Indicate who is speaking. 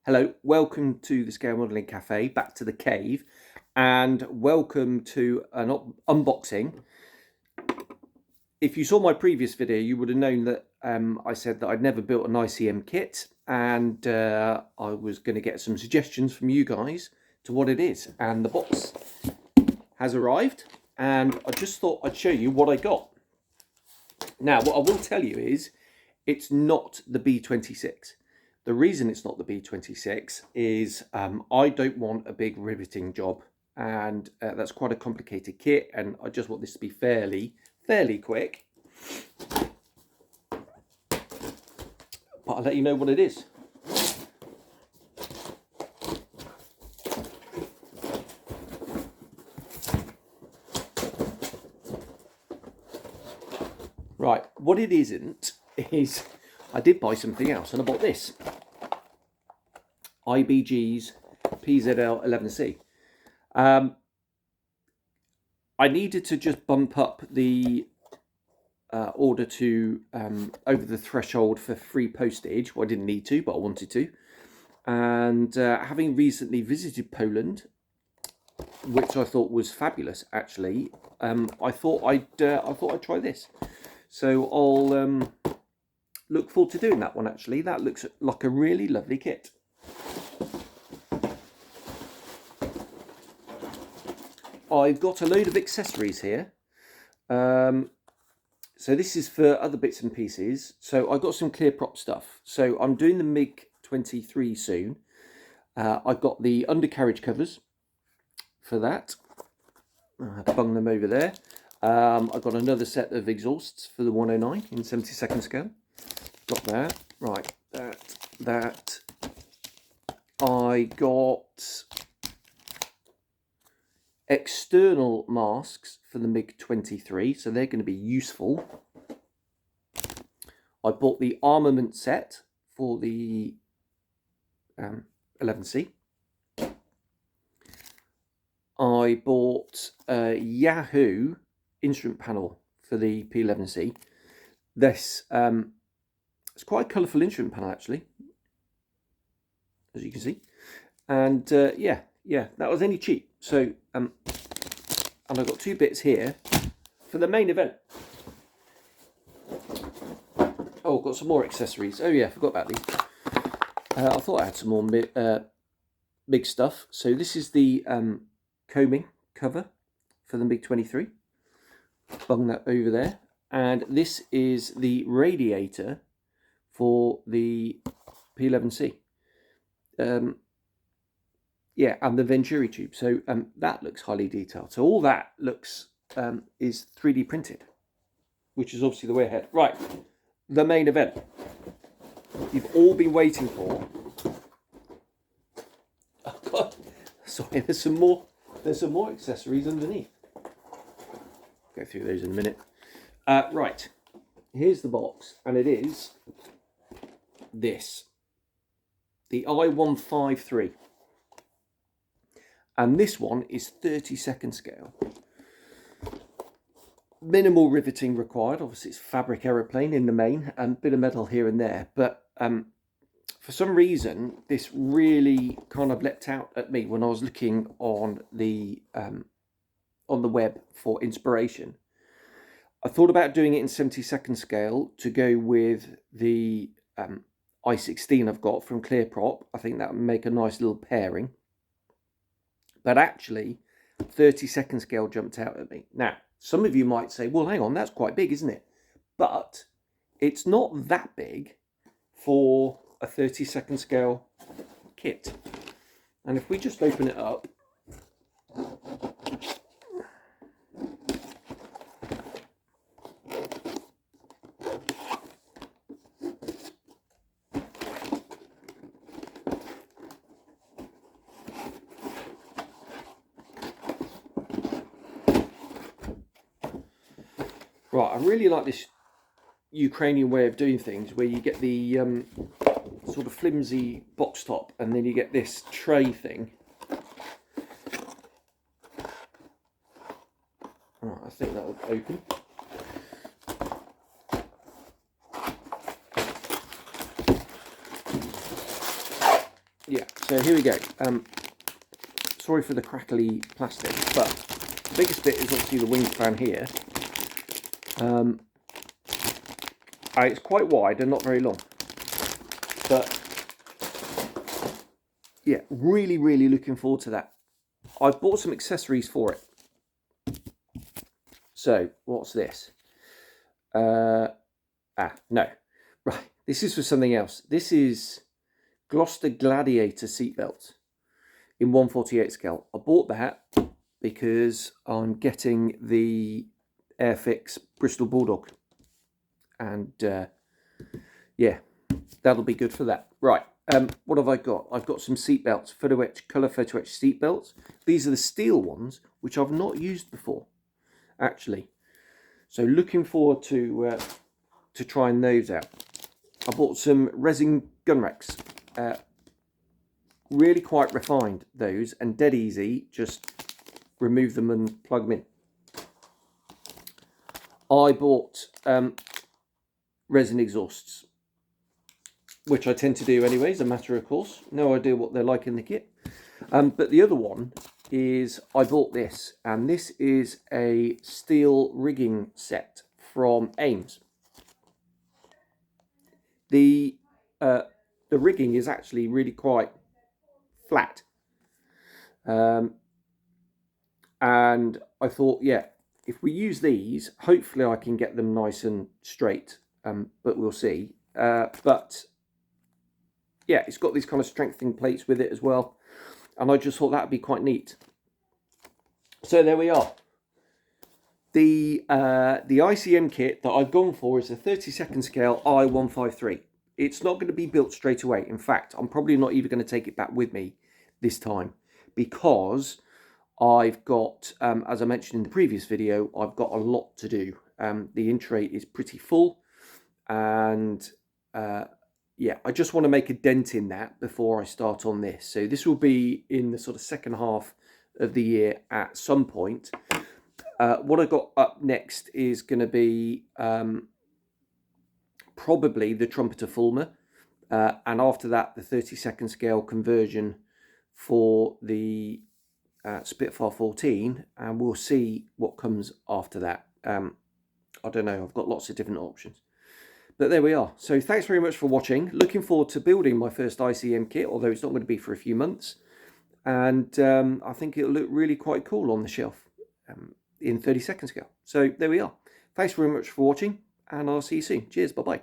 Speaker 1: Hello, welcome to the Scale Modelling Cafe, back to the cave, and welcome to an unboxing. If you saw my previous video, you would have known that I said that I'd never built an ICM kit, and I was going to get some suggestions from you guys to what it is. And the box has arrived, and I just thought I'd show you what I got. Now, what I will tell you is it's not the B26. The reason it's not the B26 is I don't want a big riveting job, and that's quite a complicated kit, and I just want this to be fairly quick. But I'll let you know what it is. Right, what it isn't is I did buy something else, and I bought this. IBG's PZL 11C. I needed to just bump up the order to over the threshold for free postage. Well, I didn't need to, but I wanted to. And having recently visited Poland, which I thought was fabulous, actually, I thought I'd try this. So I'll look forward to doing that one. Actually, that looks like a really lovely kit. I've got a load of accessories here. So this is for other bits and pieces. So I've got some clear prop stuff. So I'm doing the MiG-23 soon. I've got the undercarriage covers for that. I bung them over there. I've got another set of exhausts for the 109 in 72nd scale. Got that. Right, that. I got external masks for the MiG-23, so they're going to be useful. I bought the armament set for the 11C. I bought a Yahoo instrument panel for the P11C. This it's quite a colourful instrument panel, actually, as you can see. And yeah, that was only cheap. So and I've got two bits here for the main event. Oh, got some more accessories. Oh yeah, I forgot about these. I thought I had some more MiG stuff. So this is the combing cover for the MiG-23. Bung that over there. And this is the radiator for the P11C. Yeah, and the Venturi tube. So that looks highly detailed. So all that looks is 3D printed, which is obviously the way ahead. Right, the main event you've all been waiting for. Oh God, sorry. There's some more accessories underneath. Go through those in a minute. Right, here's the box, and it is this, the I-153. And this one is 32nd scale. Minimal riveting required. Obviously, it's fabric aeroplane in the main, and a bit of metal here and there. But for some reason, this really kind of leapt out at me when I was looking on the web for inspiration. I thought about doing it in 72nd scale to go with the I-16 I've got from Clear Prop. I think that would make a nice little pairing. But actually, 32nd scale jumped out at me. Now, some of you might say, well, hang on, that's quite big, isn't it? But it's not that big for a 32nd scale kit. And if we just open it up, right, I really like this Ukrainian way of doing things, where you get the sort of flimsy box top, and then you get this tray thing. Right, I think that will open. Yeah, so here we go. Sorry for the crackly plastic, but the biggest bit is obviously the wing span here. It's quite wide and not very long, but yeah, really looking forward to that. I've bought some accessories for it. So what's this? No, right, this is for something else. This is Gloucester Gladiator seatbelt in 1/48 scale. I bought that because I'm getting the Airfix Bristol Bulldog, and yeah, that'll be good for that. Right, what have I got? I've got some seatbelts, colour photo etch seatbelts. These are the steel ones, which I've not used before, actually. So looking forward to trying those out. I bought some resin gun racks. Really quite refined, those, and dead easy. Just remove them and plug them in. I bought resin exhausts, which I tend to do anyway, as a matter of course. No idea what they're like in the kit. But the other one is I bought this, and this is a steel rigging set from Ames. The rigging is actually really quite flat, and I thought, yeah, if we use these, hopefully I can get them nice and straight, but we'll see. But yeah, it's got these kind of strengthening plates with it as well, and I just thought that'd be quite neat. So there we are. The ICM kit that I've gone for is a 32nd scale I-153. It's not going to be built straight away. In fact, I'm probably not even going to take it back with me this time, because I've got, as I mentioned in the previous video, I've got a lot to do. The in-tray is pretty full, and yeah, I just want to make a dent in that before I start on this. So this will be in the sort of second half of the year at some point. What I got up next is going to be probably the Trumpeter Fulmer, and after that the 32nd scale conversion for the Spitfire 14, and we'll see what comes after that. I don't know, I've got lots of different options. But there we are. So thanks very much for watching. Looking forward to building my first ICM kit, although it's not going to be for a few months. And I think it'll look really quite cool on the shelf in 32nd scale. So there we are. Thanks very much for watching, and I'll see you soon. Cheers, bye-bye.